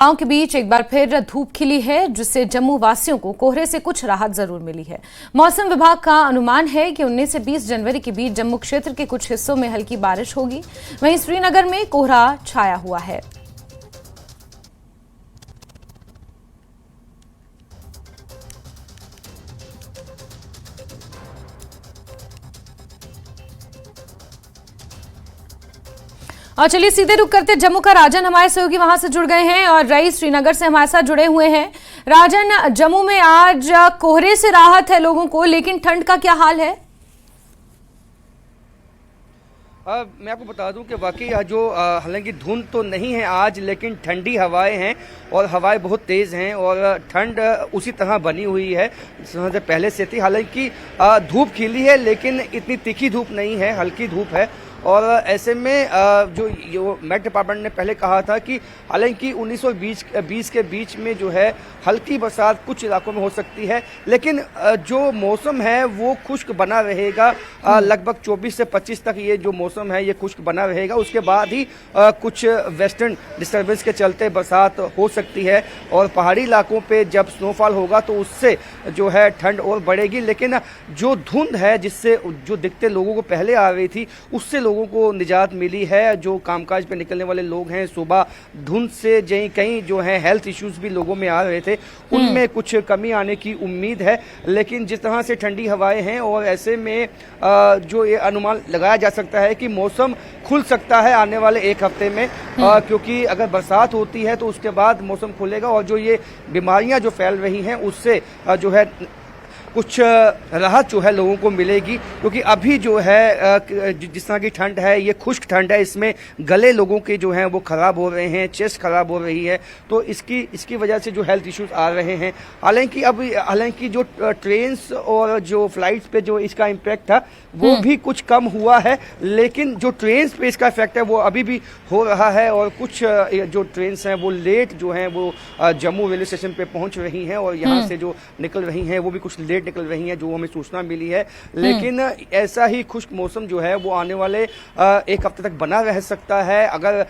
गांव के बीच एक बार फिर धूप खिली है, जिससे जम्मू वासियों को कोहरे से कुछ राहत जरूर मिली है। मौसम विभाग का अनुमान है कि 19 से 20 जनवरी के बीच जम्मू क्षेत्र के कुछ हिस्सों में हल्की बारिश होगी। वहीं श्रीनगर में कोहरा छाया हुआ है। और चलिए सीधे रुक करते जम्मू का राजन हमारे सहयोगी वहां से जुड़ गए हैं और रईस श्रीनगर से हमारे साथ जुड़े हुए हैं। राजन, जम्मू में आज कोहरे से राहत है लोगों को, लेकिन ठंड का क्या हाल है? मैं आपको बता दूं कि वाकई जो हालांकि धुंध तो नहीं है आज, लेकिन ठंडी हवाएं हैं और हवाएं बहुत तेज़ हैं और ठंड उसी तरह बनी हुई है जैसे पहले से थी। हालांकि धूप खिली है, लेकिन इतनी तीखी धूप नहीं है, हल्की धूप है। और ऐसे में जो मेट डिपार्टमेंट ने पहले कहा था कि हालांकि 19 और 20 के बीच में जो है हल्की बरसात कुछ इलाकों में हो सकती है, लेकिन जो मौसम है वो खुश्क बना रहेगा। लगभग 24 से 25 तक ये जो मौसम है ये खुश्क बना रहेगा। उसके बाद ही कुछ वेस्टर्न डिस्टर्बेंस के चलते बरसात हो सकती है और पहाड़ी इलाकों पे जब स्नोफॉल होगा तो उससे जो है ठंड और बढ़ेगी। लेकिन जो धुंध है जिससे जो दिक्कतें लोगों को पहले आ रही थी उससे लोगों को निजात मिली है। जो कामकाज पे निकलने वाले लोग हैं, सुबह धुंध से कई जो है हेल्थ इश्यूज भी लोगों में आ रहे थे, उनमें कुछ कमी आने की उम्मीद है। लेकिन जिस तरह से ठंडी हवाएं हैं और ऐसे में जो ये अनुमान लगाया जा सकता है कि मौसम खुल सकता है आने वाले एक हफ्ते में, क्योंकि अगर बरसात होती है तो उसके बाद मौसम खुलेगा और जो ये बीमारियां जो फैल रही हैं उससे जो है कुछ राहत जो है लोगों को मिलेगी। क्योंकि अभी जो है जिस तरह की ठंड है ये खुश्क ठंड है, इसमें गले लोगों के जो हैं वो खराब हो रहे हैं, चेस्ट खराब हो रही है, तो इसकी वजह से जो हेल्थ इश्यूज आ रहे हैं। हालांकि जो ट्रेन्स और जो फ्लाइट्स पे जो इसका इम्पैक्ट था वो भी कुछ कम हुआ है, लेकिन जो ट्रेन्स पे इसका इफेक्ट है वो अभी भी हो रहा है। और कुछ जो ट्रेन्स हैं वो लेट जो हैं वो जम्मू रेलवे स्टेशन पे पहुंच रही हैं और यहाँ से जो निकल रही हैं वो भी कुछ लेट निकल रही हैं, जो हमें सूचना मिली है। लेकिन ऐसा ही खुश्क मौसम जो है वो आने वाले एक हफ्ते तक बना रह सकता है। अगर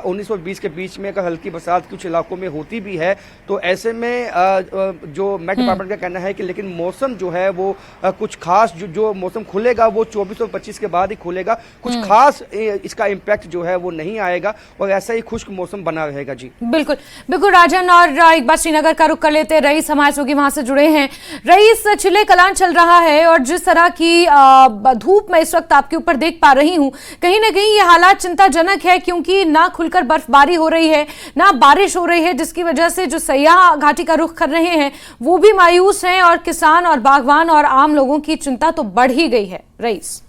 19 और 20 के बीच में अगर हल्की बरसात कुछ इलाकों में होती भी है तो ऐसे में जो मेट डिपार्टमेंट का कहना है कि लेकिन मौसम जो है वो कुछ खास जो मौसम खुलेगा वो 24 और 25 के बाद ही खुलेगा। कुछ खास इसका इम्पैक्ट जो है वो नहीं आएगा और ऐसा ही खुश्क मौसम बना रहेगा। जी बिल्कुल बिल्कुल राजन, और एक बार श्रीनगर का रुख कर लेते हैं। रईस हमारे सहयोगी वहां से जुड़े हैं। रईस, चिले कलान चल रहा है और जिस तरह की धूप मैं इस वक्त आपके ऊपर देख पा रही हूं, कहीं ना कहीं ये हालात चिंताजनक है, क्योंकि ना खुलकर बर्फबारी हो रही है ना बारिश हो रही है, जिसकी वजह से जो सयाह घाटी का रुख कर रहे हैं वो भी मायूस हैं और किसान और बागवान और आम लोगों की चिंता तो बढ़ ही गई है। रईस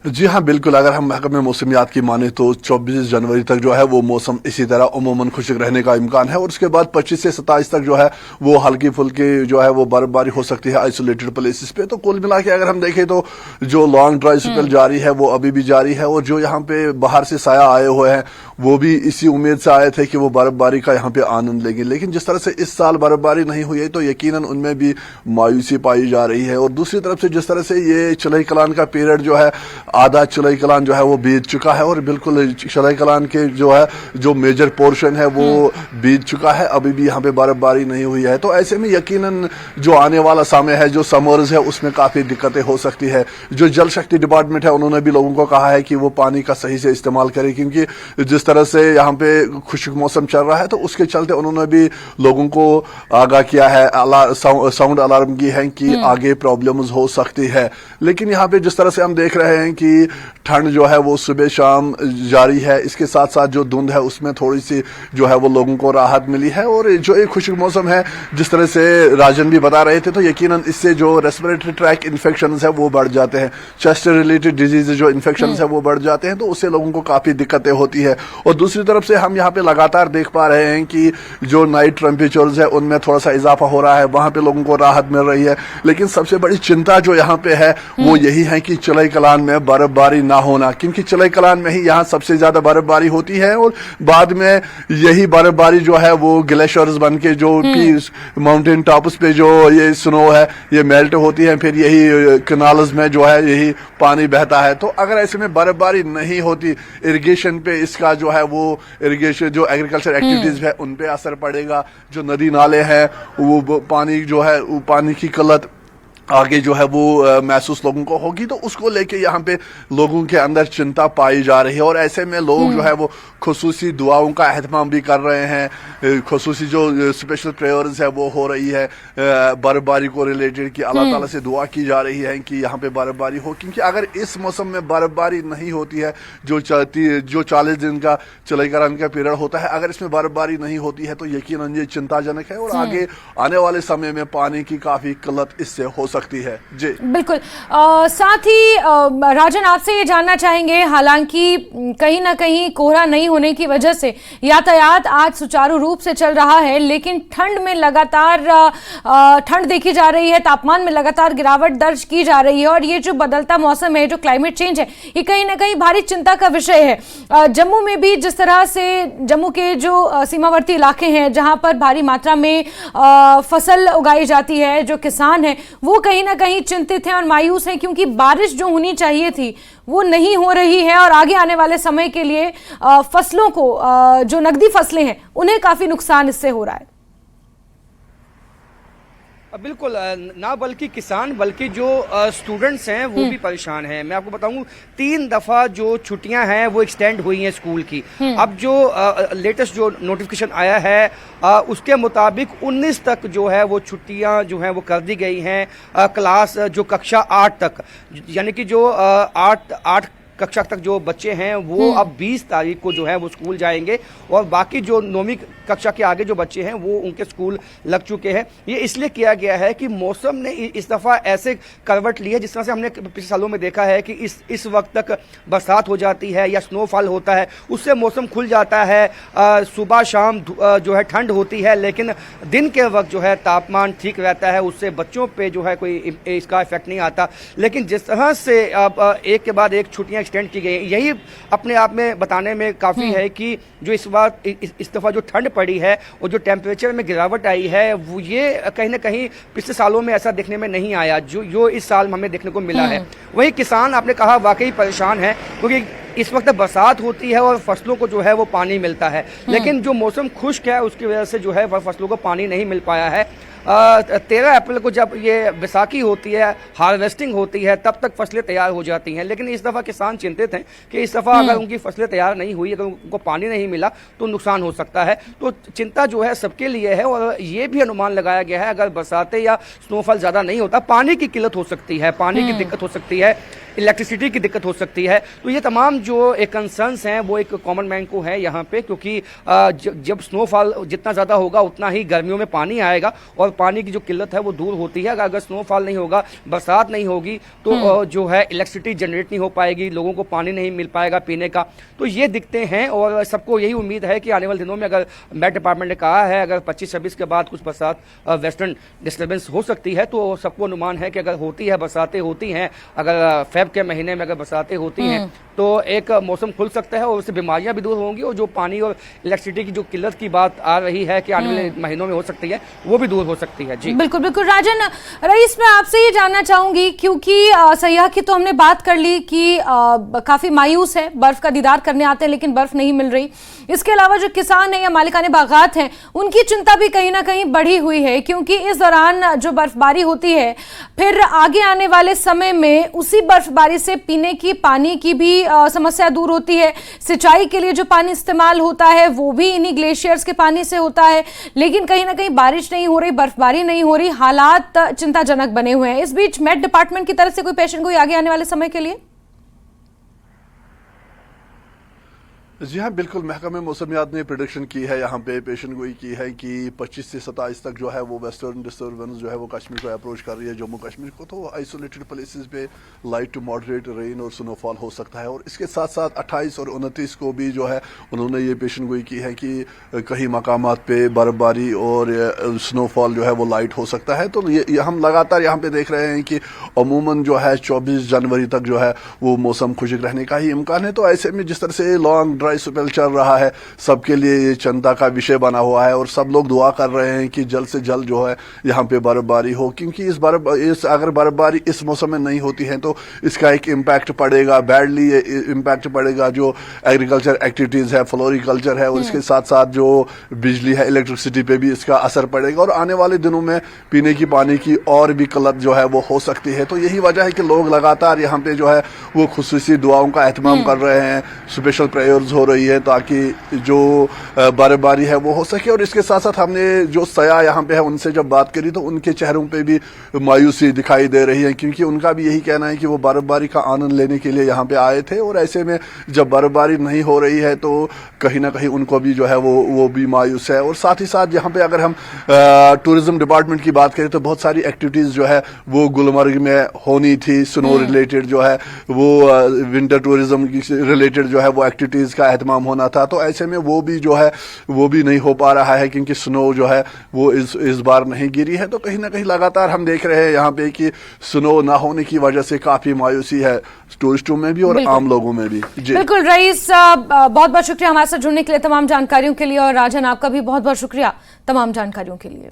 जी हाँ, बिल्कुल। अगर हम महकमे मौसमियात की माने तो 24 जनवरी तक जो है वो मौसम इसी तरह अमूमन खुश्क रहने का इम्कान है और उसके बाद 25 से 27 तक जो है वो हल्की फुल्की जो है वो बर्फबारी हो सकती है आइसोलेटेड प्लेसेस पे। तो कुल मिला के अगर हम देखें तो जो लॉन्ग ड्राई स्पेल जारी है वो अभी भी जारी है और जो यहाँ पे बाहर से साया आए हुए हैं वो भी इसी उम्मीद से आए थे कि वो बर्फबारी का यहाँ पे आनंद लेंगे। लेकिन जिस तरह से इस साल बर्फबारी नहीं हुई है तो यकीनन उनमें भी मायूसी पाई जा रही है। और दूसरी तरफ से जिस तरह से ये चिलई कलान का पीरियड जो है आधा चिलई कलान जो है वो बीत चुका है और बिल्कुल चिलई कलान के जो है जो मेजर पोर्शन है वो बीत चुका है, अभी भी यहाँ पे बर्फबारी नहीं हुई है। तो ऐसे में यकीनन जो आने वाला समय है, जो समर्स है, उसमें काफी दिक्कतें हो सकती है। जो जल शक्ति डिपार्टमेंट है उन्होंने भी लोगों को कहा है कि वो पानी का सही से इस्तेमाल करें, क्योंकि जिस तरह से यहाँ पे खुश्क मौसम चल रहा है तो उसके चलते उन्होंने भी लोगों को आगाह किया है, साउंड अलार्म की है कि आगे प्रॉब्लम्स हो सकती है। लेकिन यहाँ पे जिस तरह से हम देख रहे हैं कि ठंड जो है वो सुबह शाम जारी है, इसके साथ साथ जो धुंध है उसमें थोड़ी सी जो है वो लोगों को राहत मिली है। और जो एक खुश्क मौसम है जिस तरह से राजन भी बता रहे थे तो यकीनन इससे जो रेस्पिरेटरी ट्रैक इन्फेक्शंस है वो बढ़ जाते हैं, चेस्ट रिलेटेड डिजीज जो इन्फेक्शंस है वो बढ़ जाते हैं, तो उससे लोगों को काफी दिक्कतें होती है। और दूसरी तरफ से हम यहाँ पे लगातार देख पा रहे हैं कि जो नाइट टेम्परेचर्स है उनमें थोड़ा सा इजाफा हो रहा है, वहां पे लोगों को राहत मिल रही है। लेकिन सबसे बड़ी चिंता जो यहाँ पे है वो यही है कि चिलई कलान में बर्फबारी ना होना, क्योंकि चिले कलान में ही यहाँ सबसे ज्यादा बर्फबारी होती है और बाद में यही बर्फबारी जो है वो ग्लेशियर्स बन के जो माउंटेन टॉप्स पे जो ये स्नो है ये मेल्ट होती है, फिर यही कनाल्स में जो है यही पानी बहता है। तो अगर ऐसे में बर्फबारी नहीं होती, इरिगेशन पे इसका जो है वो इरिगेशन जो एग्रीकल्चर एक्टिविटीज है उन पे असर पड़ेगा। जो नदी नाले हैं वो पानी जो है वो पानी की किल्लत आगे जो है वो महसूस लोगों को होगी, तो उसको लेके यहाँ पे लोगों के अंदर चिंता पाई जा रही है। और ऐसे में लोग जो है वो खुसूसी दुआओं का एहतमाम भी कर रहे हैं, खुसूसी जो स्पेशल प्रेयर्स है वो हो रही है बर्फबारी को रिलेटेड, कि अल्लाह ताला से दुआ की जा रही है कि यहाँ पे बर्फबारी हो। क्योंकि अगर इस मौसम में बर्फबारी नहीं होती है, जो 40 दिन का चिलैकरान का पीरियड होता है, अगर इसमें बर्फबारी नहीं होती है तो यकीनन ये चिंताजनक है और आगे आने वाले समय में पानी की काफी किल्लत इससे हो सकती है। जी बिल्कुल। साथ ही राजन, आपसे ये जानना चाहेंगे, हालांकि कहीं ना कहीं कोहरा नहीं होने की वजह से यातायात आज सुचारू रूप से चल रहा है, लेकिन ठंड में लगातार ठंड देखी जा रही है, तापमान में लगातार गिरावट दर्ज की जा रही है और ये जो बदलता मौसम है, जो क्लाइमेट चेंज है, ये कहीं ना कहीं भारी चिंता का विषय है। जम्मू में भी जिस तरह से जम्मू के जो सीमावर्ती इलाके हैं जहां पर भारी मात्रा में फसल उगाई जाती है, जो किसान है वो कहीं ना कहीं चिंतित हैं और मायूस हैं, क्योंकि बारिश जो होनी चाहिए थी वो नहीं हो रही है और आगे आने वाले समय के लिए फसलों को, जो नकदी फसलें हैं, उन्हें काफी नुकसान इससे हो रहा है। बिल्कुल ना बल्कि किसान बल्कि जो स्टूडेंट्स हैं वो भी परेशान हैं। मैं आपको बताऊं 3 दफा जो छुट्टियां हैं वो एक्सटेंड हुई हैं स्कूल की। अब जो लेटेस्ट जो नोटिफिकेशन आया है उसके मुताबिक 19 तक जो है वो छुट्टियां जो हैं वो कर दी गई हैं। क्लास जो कक्षा 8 तक, यानी कि जो 8 कक्षा तक जो बच्चे हैं वो अब 20 तारीख को जो है वो स्कूल जाएंगे और बाकी जो 9वीं कक्षा के आगे जो बच्चे हैं वो उनके स्कूल लग चुके हैं। ये इसलिए किया गया है कि मौसम ने इस दफ़ा ऐसे करवट ली है, जिस तरह से हमने पिछले सालों में देखा है कि इस वक्त तक बरसात हो जाती है या स्नोफॉल होता है, उससे मौसम खुल जाता है, सुबह शाम जो है ठंड होती है, लेकिन दिन के वक्त जो है तापमान ठीक रहता है, उससे बच्चों पर जो है कोई इसका इफेक्ट नहीं आता। लेकिन जिस तरह से अब एक के बाद एक छुट्टियाँ एक्सटेंड की गई, यही अपने आप में बताने में काफ़ी है कि जो इस बार इस दफ़ा जो ठंड पड़ी है और जो टेम्परेचर में गिरावट आई है वो ये कहीं ना कहीं पिछले सालों में ऐसा देखने में नहीं आया जो इस साल हमें देखने को मिला है। वहीं किसान, आपने कहा, वाकई परेशान है क्योंकि इस वक्त बरसात होती है और फसलों को जो है वो पानी मिलता है, लेकिन जो मौसम खुश्क है उसकी वजह से जो है फसलों को पानी नहीं मिल पाया है। 13 अप्रैल को जब ये बैसाखी होती है, हार्वेस्टिंग होती है, तब तक फसलें तैयार हो जाती हैं, लेकिन इस दफ़ा किसान चिंतित हैं कि इस दफ़ा अगर उनकी फसलें तैयार नहीं हुई, अगर उनको पानी नहीं मिला तो नुकसान हो सकता है। तो चिंता जो है सबके लिए है और ये भी अनुमान लगाया गया है अगर बरसातें या स्नोफॉल ज़्यादा नहीं होता, पानी की किल्लत हो सकती है, पानी की दिक्कत हो सकती है, इलेक्ट्रिसिटी की दिक्कत हो सकती है। तो ये तमाम जो एक कंसर्न्स हैं वो एक कॉमन मैन को है यहाँ पे, क्योंकि जब स्नोफॉल जितना ज़्यादा होगा उतना ही गर्मियों में पानी आएगा और पानी की जो किल्लत है वो दूर होती है। अगर स्नोफॉल नहीं होगा, बरसात नहीं होगी तो जो है इलेक्ट्रिसिटी जनरेट नहीं हो पाएगी, लोगों को पानी नहीं मिल पाएगा पीने का। तो ये दिक्कतें हैं और सबको यही उम्मीद है कि आने वाले दिनों में, अगर मेट डिपार्टमेंट ने कहा है अगर 25-26 के बाद कुछ बरसात वेस्टर्न डिस्टर्बेंस हो सकती है, तो सबको अनुमान है कि अगर होती है, बरसातें होती हैं, अगर फेब के महीने में अगर बरसातें होती हैं तो एक मौसम खुल सकता है और उससे बीमारियां भी दूर होंगी और जो पानी और इलेक्ट्रिसिटी की जो किल्लत की बात आ रही है कि आने वाले महीनों में हो सकती है, वो भी दूर हो सकती है। जी बिल्कुल बिल्कुल। राजन, रईस, मैं आपसे ये जानना चाहूंगी, क्योंकि सयाह की तो हमने बात कर ली कि काफी मायूस है, बर्फ का दीदार करने आते हैं लेकिन बर्फ नहीं मिल रही। इसके अलावा जो किसान है या मालिकाने बागात हैं, उनकी चिंता भी कहीं ना कहीं बढ़ी हुई है, क्योंकि इस दौरान जो बर्फबारी होती है, फिर आगे आने वाले समय में उसी बर्फबारी से पीने की पानी की भी समस्या दूर होती है। सिंचाई के लिए जो पानी इस्तेमाल होता है वो भी इन्हीं ग्लेशियर्स के पानी से होता है, लेकिन कहीं ना कहीं बारिश नहीं हो रही, बर्फबारी नहीं हो रही, हालात चिंताजनक बने हुए हैं। इस बीच मेट डिपार्टमेंट की तरफ से कोई पेशेंट कोई आगे आने वाले समय के लिए? जी हाँ, बिल्कुल। महकमे मौसमियात ने प्रिडिक्शन की है, यहाँ पे पेशन गोई की है कि 25 से 27 तक जो है वो वेस्टर्न डिस्टर्बेंस जो है वो कश्मीर को अप्रोच कर रही है, जम्मू कश्मीर को। तो आइसोलेटेड प्लेसेस पे लाइट टू मॉडरेट रेन और स्नोफॉल हो सकता है। और इसके साथ साथ 28 और 29 को भी जो है उन्होंने ये पेशन गोई की है कि कहीं मकामात पे बर्फबारी और स्नोफॉल जो है वो लाइट हो सकता है। तो ये हम लगातार यहाँ पे देख रहे हैं कि अमूमन जो है 24 जनवरी तक जो है वो मौसम खुशक रहने का ही इम्कान है। तो ऐसे में जिस तरह से लॉन्ग ड्राई स्पेल चल रहा है, सबके लिए ये चिंता का विषय बना हुआ है और सब लोग दुआ कर रहे हैं कि जल्द से जल्द जो है यहाँ पे बर्फबारी हो, क्योंकि अगर बर्फबारी इस मौसम में नहीं होती है तो इसका एक इम्पैक्ट पड़ेगा, बैडली इम्पैक्ट पड़ेगा जो एग्रीकल्चर एक्टिविटीज है, फ्लोरिकल्चर है, और इसके साथ साथ जो बिजली है, इलेक्ट्रिसिटी पे भी इसका असर पड़ेगा। और आने वाले दिनों में पीने की पानी की और भी किल्लत जो है वो हो सकती है। तो यही वजह है कि लोग लगातार यहाँ पे जो है वो खुसूसी दुआओं का एहतमाम कर रहे हैं, स्पेशल प्रेयर्स हो रही है ताकि जो बर्फबारी है वो हो सके। और इसके साथ साथ हमने जो सयाह यहाँ पे है उनसे जब बात करी तो उनके चेहरों पे भी मायूसी दिखाई दे रही है, क्योंकि उनका भी यही कहना है कि वो बर्फबारी का आनंद लेने के लिए यहाँ पे आए थे और ऐसे में जब बर्फबारी नहीं हो रही है तो कहीं ना कहीं उनको भी जो है वो भी मायूस है। और साथ ही साथ यहाँ पे अगर हम टूरिज्म डिपार्टमेंट की बात करें तो बहुत सारी एक्टिविटीज जो है वो गुलमर्ग में होनी थी, स्नो रिलेटेड जो है वो विंटर टूरिज्म रिलेटेड जो है वो एक्टिविटीज का एहतमाम होना था। तो ऐसे में वो भी जो है वो भी नहीं हो पा रहा है क्योंकि स्नो जो है वो इस बार नहीं गिरी है। तो कहीं ना कहीं लगातार हम देख रहे हैं यहाँ पे कि स्नो ना होने की वजह से काफी मायूसी है टूरिस्टों में भी और आम लोगों में भी। जी बिल्कुल रईस, बहुत बहुत शुक्रिया हमारे साथ जुड़ने के लिए, तमाम जानकारियों के लिए। और राजन, आपका भी बहुत बहुत शुक्रिया तमाम जानकारियों के लिए।